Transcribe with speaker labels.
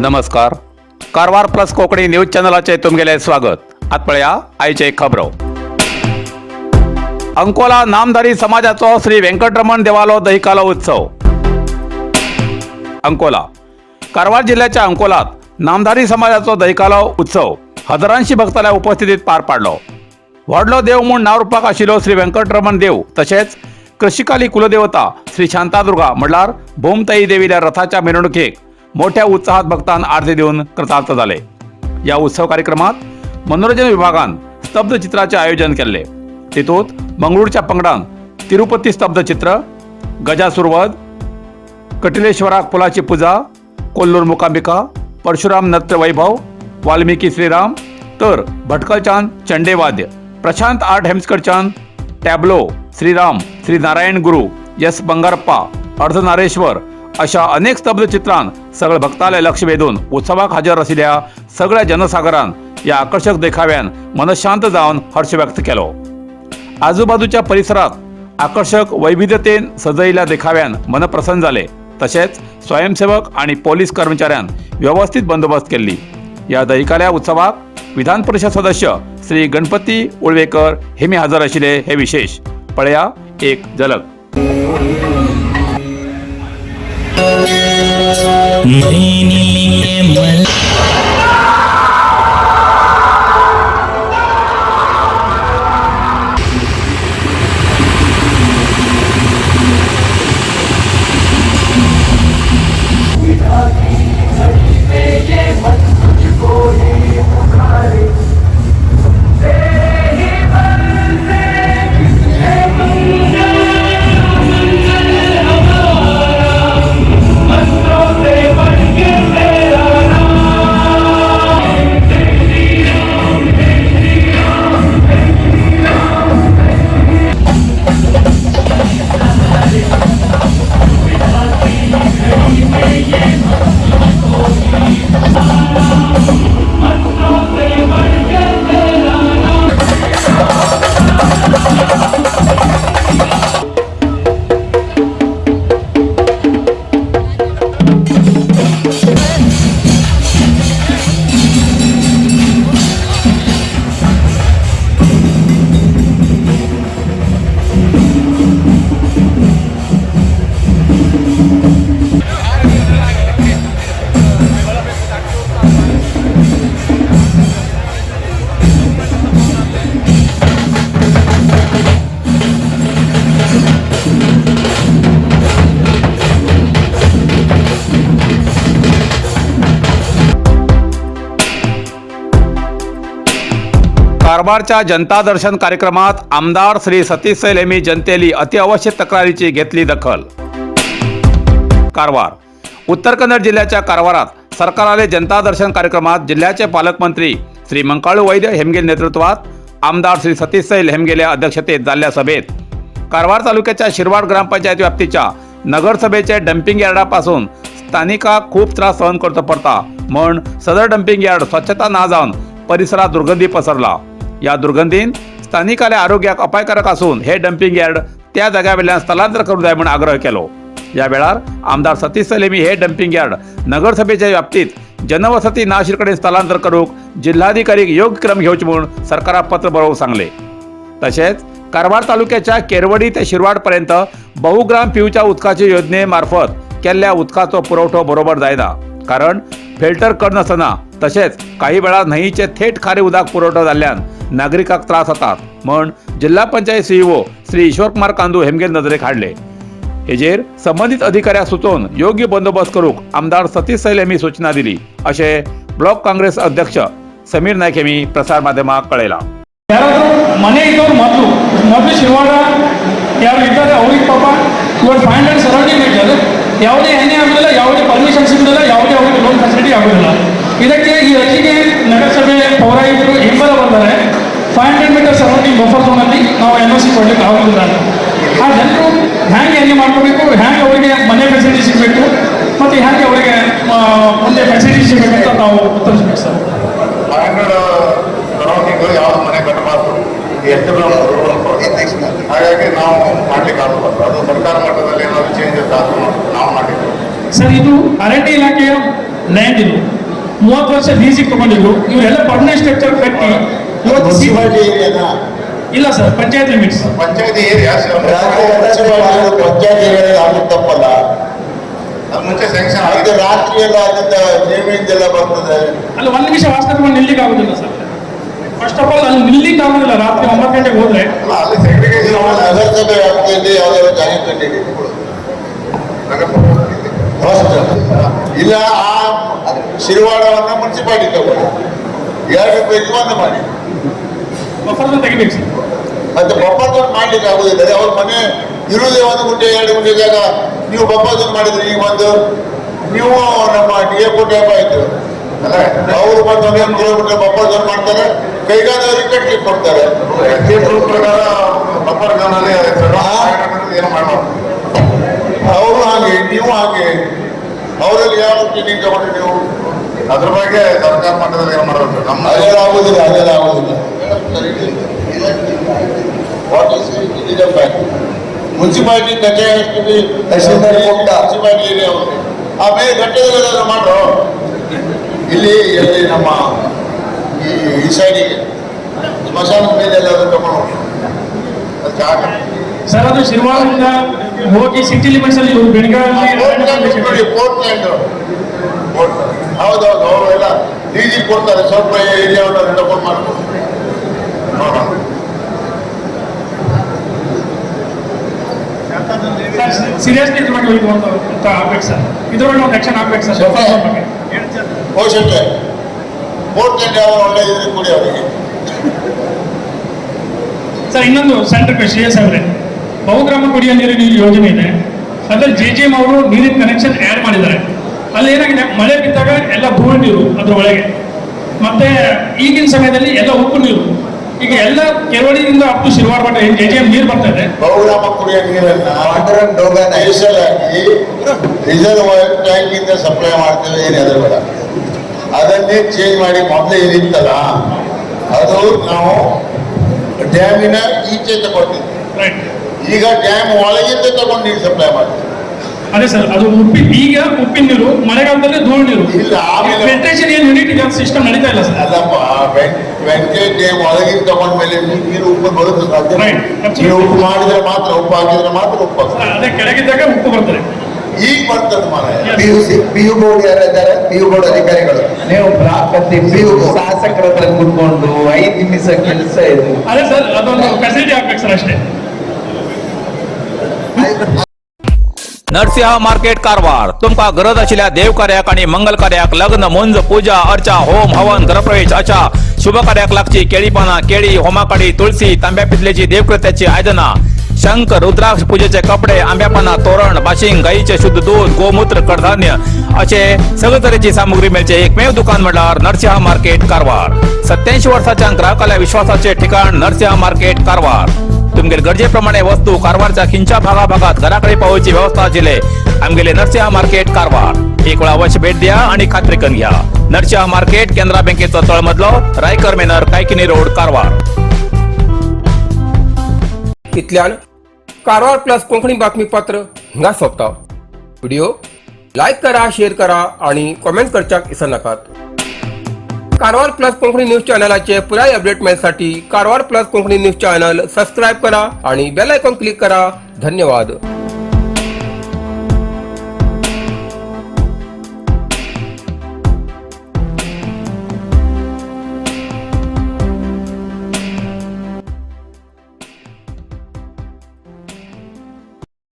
Speaker 1: नमस्कार. Karwar plus Konkani news चॅनलाचे तुमगेले स्वागत. आतपळया आयचे खबरो. अंकोला नामधारी समाजाचो श्री व्यंकटरमण देवालो दहिकालो उत्सव. अंकोला कारवार जिल्ह्याच्या अंकोलात नामधारी समाजाचो दहिकालो उत्सव हजारांशी भक्तांच्या उपस्थितीत पार पाडलो. व्हडलो देव म्हूण नांव रुपाक आशिल्लो श्री व्यंकटरमण देव तशेंच कृषिकाली कुलदेवता श्री शांतादुर्गा म्हणल्यार भूमताई देवीच्या रथाच्या मिरवणुकीक मोठ्या उत्साहात भक्तांना आरती देऊन कृतार्थ झाले. या उत्सव कार्यक्रमात मनोरंजन विभागान स्तब्धचित्राचे आयोजन केले. तितूंत मंगळूरच्या पंगडान तिरुपती स्तब्धचित्र, गजासुरवध, कटिलेश्वराक फुलाची पूजा, कोल्लूर मुकांबिका, परशुराम नृत्य वैभव, वाल्मिकी श्रीराम, तर भटकलचांद चंडेवाद्य, प्रशांत आर्ट हेम्सकडच्यान टॅब्लो, श्रीराम, श्री नारायण गुरु, एस बंगारप्पा, अर्धनारेश्वर अशा अनेक स्तब्धचित्रांत सगळे भक्ताले लक्ष वेधून उत्सवाक हजर आशिल्ल्या सगळ्या जनसागरान या आकर्षक देखाव्यान मनशांत जावन हर्ष व्यक्त केलो. आजूबाजूच्या परिसरात आकर्षक वैविध्यतेन सजयिल्ल्या देखाव्यान मन प्रसन्न झाले. तसेच स्वयंसेवक आणि पोलीस कर्मचाऱ्यान व्यवस्थित बंदोबस्त केली. या दहिकाल्या उत्सवाक विधान परिषद सदस्य श्री गणपती उळवेकर हेमी हजर आशिल्ले हे विशेष. पळया एक झलक. कारवारच्या जनता दर्शन कार्यक्रमात आमदार श्री सतीश सैल यांनी जनतेली अतिआवश्यक तक्रारीची घेतली दखल. कारवार उत्तर कन्नड जिल्ह्याच्या कारवारात सरकाराले जनता दर्शन कार्यक्रमात जिल्ह्याचे पालकमंत्री श्री मंकाळू वैद्य हेमगे नेतृत्वात आमदार श्री सतीश सैल हेमगेल्या अध्यक्षतेत झालेल्या सभेत कारवार तालुक्याच्या शिरवाड ग्रामपंचायत व्याप्तीच्या नगरसभेचे डम्पिंग यार्डापासून स्थानिकांक खूप त्रास सहन करचो पडटा म्हण सदर डम्पिंग यार्ड स्वच्छता ना जावन परिसरात दुर्गंधी पसरला. या दुर्गंधीन स्थानिकांच्या आरोग्याक अपायकारक असून हे डम्पिंग यार्ड त्या जाग्यावेल्यान स्थलांतर करू जाय म्हणून आग्रह केलो. या वेळार आमदार सतीश सैल यांनी हे डम्पिंग यार्ड नगरसभेच्या व्याप्तीत जनवसती ना आशिल्ले स्थलांतर करूक जिल्हाधिकारीक योग्य क्रम घेवचे म्हणून सरकाराक पत्र बरोवंक सांगले. तसेच कारवार तालुक्याच्या केरवडी ते शिरवाड पर्यंत बहुग्राम पिवच्या उदकाचे योजने मार्फत केल्ल्या उदकाचो पुरवठो बरोबर जायना. कारण फिल्टर करनासतना तसेच काही वेळा न्हंयचे थेट खारे उदक पुरवठो जाल्ल्यान नागरिकांक त्रास जातात म्हण जिल्हा पंचायत सीईओ श्री ईश्वरकुमार कांदू हेमगेल नजरेक हाडले. हेजेर संबंधित अधिकाऱ्याक सुचोवन योग्य बंदोबस्त करूक आमदार सतीश सैल यांनी सूचना दिली असे ब्लॉक काँग्रेस अध्यक्ष समीर नायक यांनी प्रसार माध्यमाक कळयला.
Speaker 2: ಮನೆ ಇದ್ದವ್ರು ಮೊದಲು ಶಿರವಾಡ ಯಾರು ಇದ್ದಾರೆ ಅವ್ರಿಗೆ ಪಾಪ ಇವಾಗ 500 ಸರೌಂಡಿಂಗ್ ಇದ್ದಾರೆ. ಯಾವುದೇ ಎಣ್ಣೆ ಆಗೋದಿಲ್ಲ, ಯಾವುದೇ ಪರ್ಮಿಷನ್ ಸಿಗೋದಿಲ್ಲ, ಯಾವುದೇ ಅವ್ರಿಗೆ ಲೋನ್ ಫೆಸಿಲಿಟಿ ಆಗೋದಿಲ್ಲ. ಇದಕ್ಕೆ ಈ ಅರ್ಜಿಗೆ ನಗರಸಭೆ ಪೌರಾಯುಕ್ತರು ಹಿಂಬಲ ಬಂದರೆ 500 ಮೀಟರ್ ಸರೌಂಡಿಂಗ್ ಬಫರ್ ಝೋನಲ್ಲಿ ನಾವು NOC ಕೊಡಲಿಕ್ಕೆ ಆಗೋದಿಲ್ಲ. ಆ ಜನರು ಹ್ಯಾಂಗೆ ಎಣ್ಣೆ ಮಾಡ್ಕೋಬೇಕು, ಹ್ಯಾಂಗೆ ಅವರಿಗೆ ಮನೆ ಫೆಸಿಲಿಟಿ ಸಿಗಬೇಕು ಮತ್ತು ಹ್ಯಾಂಗೆ ಅವರಿಗೆ ಮುಂದೆ ಫೆಸಿಲಿಟಿ ಸಿಗಬೇಕು ಅಂತ ನಾವು ಉತ್ತರಿಸಬೇಕು ಸರ್.
Speaker 3: 500 ಸರೌಂಡಿಂಗ್ ಯಾವ್ದು ಮನೆ ಕಟ್ಟಬಾರ್ದು, ಹಾಗಾಗಿ ನಾವು ಮಾಡ್ಲಿಕ್ಕೆ ಆಗಬಾರ್ದು. ಅದು ಸರ್ಕಾರ ಮಟ್ಟದಲ್ಲಿ ಏನಾದ್ರು ಚೇಂಜಸ್ ಆದರೂ ನಾವು ಮಾಡಿದ್ದೇವೆ
Speaker 2: ಸರ್. ಇದು ಅರಣ್ಯ ಇಲಾಖೆಯ ಲ್ಯಾಂಡ್ ಇದು 30 ವರ್ಷ ಲೀಸಿಗೆ ತಗೊಂಡಿದ್ರು. ಇವರೆಲ್ಲ ಪರ್ಮನೆಂಟ್ ಸ್ಟ್ರಕ್ಚರ್ ಕಟ್ಟಿ ಇವತ್ತು
Speaker 4: ಮುನ್ಸಿಪಾಲಿಟಿ ಏರಿಯಾನಾ?
Speaker 2: ಇಲ್ಲ ಸರ್, ಪಂಚಾಯತ್ ಲಿಮಿಟ್ಸ್.
Speaker 3: ಪಂಚಾಯತಿ ಏರಿಯಾ
Speaker 4: ಪಂಚಾಯತ್ ಏರಿಯಾ ಆಗೋದು ತಪ್ಪಲ್ಲ.
Speaker 3: ಅದು ಮುಂಚೆ ಸ್ಯಾಂಕ್ಷನ್
Speaker 4: ಇದು
Speaker 3: ಆಗಿದೆ.
Speaker 4: ರಾತ್ರಿ ಎಲ್ಲ ಅದರಿಂದ ನೇಮಿಂದೆಲ್ಲ ಬರ್ತದೆ.
Speaker 2: ಅಲ್ಲಿ ಒಂದು ನಿಮಿಷ ವಾಸ್ತವ ನಿಲ್ಲಿಕ್ಕೆ ಆಗೋದಿಲ್ಲ ಸರ್. ಫಸ್ಟ್ ಆಫ್ ಆಲ್ ಅಲ್ಲಿ ನಿಲ್ಲಿಕ್ಕೆ ಆಗೋದಿಲ್ಲ. ರಾತ್ರಿ 9 ಗಂಟೆಗೆ ಹೋದ್ರೆ
Speaker 3: ಅಲ್ಲ, ಅಲ್ಲಿ ಸೆಗ್ರಿಗೇಷನ್
Speaker 4: ನಾವು ನಗರಸಭೆ ವ್ಯಾಪ್ತಿಯಲ್ಲಿ ಯಾವ್ದಾದ್ರು ಜಾಗ ಕಂಡಿದ್ದೀವಿ ಫಸ್ಟ್. ಇಲ್ಲ ಆ ಶಿರವಾಡವನ್ನ ಮುನ್ಸಿಪಾಲಿಟಿ ತಗೊಳ್ಳಿ, 2 ಪೈಕಿ ಒಂದು ಮಾಡಿ.
Speaker 2: ಬಫರ್ ತೆಗಿಬೇಕು ಸರ್.
Speaker 4: ಮತ್ತೆ ಬಫರ್ ಮಾಡ್ಲಿಕ್ಕೆ ಆಗುದಿಲ್ಲ. ಅವ್ರ ಮನೆ ಇರುವುದೇ 1 ಗುಂಟೆ 2 ಗುಂಟೆ ಜಾಗ, ನೀವು ಬಫರ್ ಮಾಡಿದ್ರಿ. ಈಗ ಒಂದು ನೀವು ನಮ್ಮ DFO ಟ್ಯಾಪ್ ಆಯ್ತು, ಅವರು ಮತ್ತೆ 1 ಕಿಲೋಮೀಟರ್ ಬಫರ್ ಮಾಡ್ತಾರೆ, ಕೈಗಾರಿಕೆ ಕಟ್ಲಿಕ್ಕೆ ಕೊಡ್ತಾರೆ.
Speaker 3: ರೂಲ್ ಪ್ರಕಾರ ಬಫರ್ ಝೋನಲ್ಲಿ ಏನು ಮಾಡಬಾರ್ದು.
Speaker 4: ಅವರು ಹಾಗೆ, ನೀವು ಹಾಗೆ. ಅವರಲ್ಲಿ ಯಾವ ಟ್ರೈನಿಂಗ್ ತಗೊಂಡು ನೀವು?
Speaker 3: ಅದ್ರ ಬಗ್ಗೆ ಸರ್ಕಾರ ಮಟ್ಟದಲ್ಲಿ ಏನು ಮಾಡಬೇಕು? ನಮ್ಮ
Speaker 4: ಅದೆಲ್ಲ ಆಗುದಿಲ್ಲ, ಅದೆಲ್ಲ ಆಗುದಿಲ್ಲ. ಮುನ್ಸಿಪಾಲಿಟಿ ಕಚೇರಿ ಮುನ್ಸಿಪಾಲಿಟಿ ಏರಿಯಾ ಅವ್ರಿಗೆ ಆಮೇಲೆ ಘಟ್ಟದಲ್ಲಿ ಮಾಡ್ರು. ಇಲ್ಲಿ ಎಲ್ಲಿ ನಮ್ಮ ಈ ಸೈಡಿಗೆ ಸ್ಮಶಾನದ ಮೇಲೆ ಎಲ್ಲಾದ್ರೂ ತಗೊಂಡು ಹೋಗಿ ಅದು ಜಾಗ
Speaker 2: ಸರ್ ಅದು ಶಿರ್ವಾರದಿಂದ ಹೋಗಿ ಸಿಟಿ ಲಿಮಿಟ್ಸ್ ಅಲ್ಲಿ ಇವರು ಬೆಳಗಾವಿ
Speaker 4: ಪೋರ್ಟ್ಲ್ಯಾಂಡ್ ಹೌದೌದು, ಅವರೆಲ್ಲ ಲೀಸಿಗೆ ಕೊಡ್ತಾರೆ. ಸ್ವಲ್ಪ ಏರಿಯಾವನ್ನು ಡೆವಲಪ್ ಮಾಡ್ಕೊಂಡು
Speaker 2: ಸೀರಿಯಸ್ಲಿ ಇದ್ರ ಬಗ್ಗೆ ಇದು ಅಂತ ಆಗ್ಬೇಕು ಸರ್. ಇದ್ರೊಳಗೆ ಒಂದು ಆಕ್ಷನ್ ಆಗ್ಬೇಕು ಸರ್.
Speaker 4: ಹೋಗ್ಸಟ್ಟೆ ಪೋರ್ಟ್ಲ್ಯಾಂಡ್ ಯಾವ ಒಳ್ಳೆ ಇದ್ರೆ ಕೊಡಿ ಅವರಿಗೆ.
Speaker 2: ಸರ್ ಇನ್ನೊಂದು ಸಣ್ಣ ರಿಕ್ವೆಸ್ಟ್, ಶ್ರೇಯಸ್ ಅವರೇ, ಬಹುಗ್ರಾಮ ಕುಡಿಯುವ ನೀರಿನ ಯೋಜನೆ ಇದೆ. ಅದ್ರಲ್ಲಿ JJM ಅವರು ನೀರಿನ ಕನೆಕ್ಷನ್ ಆ್ಯಡ್ ಮಾಡಿದ್ದಾರೆ. ಅಲ್ಲಿ ಏನಾಗಿದೆ, ಮಳೆ ಬಿದ್ದಾಗ ಎಲ್ಲ ಧೂಳು ನೀರು ಅದ್ರ ಒಳಗೆ, ಮತ್ತೆ ಈಗಿನ ಸಮಯದಲ್ಲಿ ಎಲ್ಲ ಉಪ್ಪು ನೀರು. ಈಗ ಎಲ್ಲ ಕೆರವಳಿಯಿಂದ ಅಪ್ ಟು ಶಿರ್ವಾರ ಮಟ್ಟ ಏನು JJM ನೀರು ಬರ್ತಾ ಇದೆ.
Speaker 4: ಬಹುಗ್ರಾಮ ಕುಡಿಯೋ ನೀರನ್ನ ನೈಸಲಾಗಿ ರಿಸರ್ವಾಯರ್ ಟ್ಯಾಂಕ್ ಇಂದ ಸಪ್ಲೈ ಮಾಡ್ತೇವೆ. ಏನು ಅದ್ರ ಬೇಡ, ಅದನ್ನೇ ಚೇಂಜ್ ಮಾಡಿ ಮೊದಲೇ ಏನಿತ್ತಲ್ಲ ಅದು ನಾವು ಡ್ಯಾಮಿನ ಈಚೆ ತಗೊಳ್ತೀವಿ.
Speaker 2: ರೈಟ್.
Speaker 4: ಈಗ ಡ್ಯಾಮ್ ಒಳಗಿಂದ ತಗೊಂಡು ನೀರು ಸಪ್ಲೈ ಮಾಡ್ತೀವಿ.
Speaker 2: ಅದೇ ಸರ್, ಅದು ಈಗ ಉಪ್ಪಿನ ನೀರು, ಮಳೆಗಾಲದಲ್ಲಿ ಧೂಳು ನೀರು.
Speaker 4: ಇಲ್ಲ, ಆಮೇಲೆ
Speaker 2: ಫಿಲ್ಟ್ರೇಷನ್ ಏನು ಯೂನಿಟ್ ಈಗ ಸಿಸ್ಟಮ್ ನಡೀತಾ ಇಲ್ಲ ಸರ್.
Speaker 4: ಅಲ್ಲಪ್ಪ, ವೆಂಕಟೇಶ್ ಡ್ಯಾಮ್ ಒಳಗಿಂದ ತಗೊಂಡ್ಮೇಲೆ ನೀರು ಉಪ್ಪು ಬರುತ್ತೆ ಸಾಧ್ಯ.
Speaker 2: Right. Absolutely.
Speaker 4: ನೀವು ಉಪ್ಪು ಮಾಡಿದ್ರೆ ಮಾತ್ರ, ಉಪ್ಪು ಹಾಕಿದ್ರೆ ಮಾತ್ರ ಉಪ್ಪು ಆಗ್ತದೆ.
Speaker 2: ಅದೇ ಕೆಳಗಿದ್ದಾಗ ಉಪ್ಪು ಬರ್ತದೆ.
Speaker 4: ಈಗ ಬರ್ತದೆ ಮಾರಾಯ.
Speaker 5: PU ಬೋರ್ಡ್ ಯಾರಿದ್ದಾರೆ? PU ಬೋರ್ಡ್ ಅಧಿಕಾರಿಗಳು. ನೀವು ಬ್ಲಾಕ್ PU ಶಾಸಕರ ಹತ್ರ ಕೂತ್ಕೊಂಡು 5 ನಿಮಿಷ ಕೆಲಸ ಇದು.
Speaker 2: ಅದೇ ಸರ್, ಅದೊಂದು ಫೆಸಿಲಿಟಿ ಆಗ್ಬೇಕು ಸರ್ ಅಷ್ಟೇ.
Speaker 1: नरसिंह मार्केट कारवार तुमका गरज आशिल्ल्या देव कार्याक आणि मंगल कार्याक, लग्न, मुंज, पूजा, अर्चा, होम, हवन, गृहप्रवेश अशा शुभ कार्याक लागची केळी पाना, केळी, होमाकाडी, तुळशी, तांब्या पितलेची देवकृत्याची आयदना, शंख, रुद्राक्ष पूजेचे कपडे, आंब्या पाना, तोरण, बाशिंग, गाईचे शुद्ध दूध, गोमूत्र, कडधान्य असे सगळे तरेची सामुग्री मेळचे एकमेव दुकान म्हटल्यार नरसिंह मार्केट कारवार. 87 वर्षाच्या ग्राहकाला विश्वासाचे ठिकाण नरसिंह मार्केट कारवार. तुमगेर गरजेप्रमाणे वस्तू कारवारच्या खिंच्या भागाभागात घराकडे पावोवची व्यवस्था आशिल्ले आमगेले नरसिंह मार्केट कारवार. एक वेळा अवश्य भेट द्या आणि खात्री करून घ्या. नरसिंह मार्केट, केंद्रा बँकेचो तळमजलो, रायकर मेनर, कायकिनी रोड, कारवार.
Speaker 6: इतल्यान कारवार प्लस कोंकणी बातमीपत्र हिंगा सोंपता. व्हिडिओ लाईक करा, शेअर करा आणि कॉमेंट करच्याक विसरू नाकात. कारवार प्लस कोंकणी न्यूज चॅनलाचे पुराय अपडेट मिळण्यासाठी Karwar plus Konkani news channel subscribe करा आणि बेल आयकॉन क्लिक करा. धन्यवाद.